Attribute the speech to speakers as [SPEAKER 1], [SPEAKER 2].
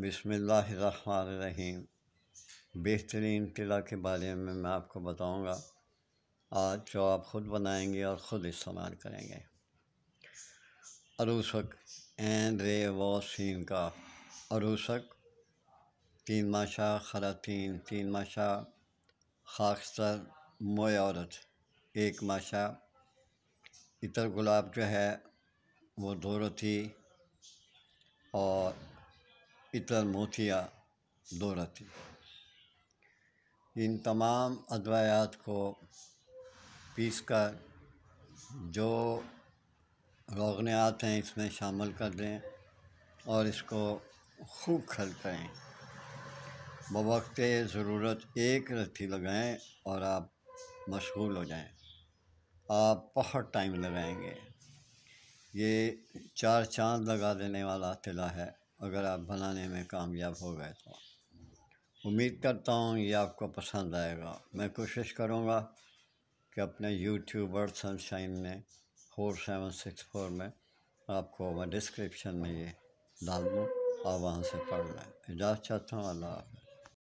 [SPEAKER 1] بسم اللہ الرحمن الرحیم۔ بہترین قلعہ کے بارے میں آپ کو بتاؤں گا آج، جو آپ خود بنائیں گے اور خود استعمال کریں گے۔ عروسک این رے و سین کا عروسک، تین ماشا خواتین، تین ماشا خاکستر موئے عورت، ایک ماشا عطر گلاب جو ہے وہ دو رتی، اور عطر موتیا دو رتی۔ ان تمام ادویات کو پیس کر جو روغنیات ہیں اس میں شامل کر دیں اور اس کو خوب کھل کریں۔ بوقت ضرورت ایک رتی لگائیں اور آپ مشغول ہو جائیں۔ آپ بہت ٹائم لگائیں گے۔ یہ 4 چاند لگا دینے والا قلعہ ہے اگر آپ بنانے میں کامیاب ہو گئے تو۔ امید کرتا ہوں یہ آپ کو پسند آئے گا۔ میں کوشش کروں گا کہ اپنے یوٹیوب اور سنشائن میں 4764 میں آپ کو میں ڈسکرپشن میں یہ ڈال دوں، آپ وہاں سے پڑھ لیں۔ اجازت چاہتا ہوں، اللہ حافظ۔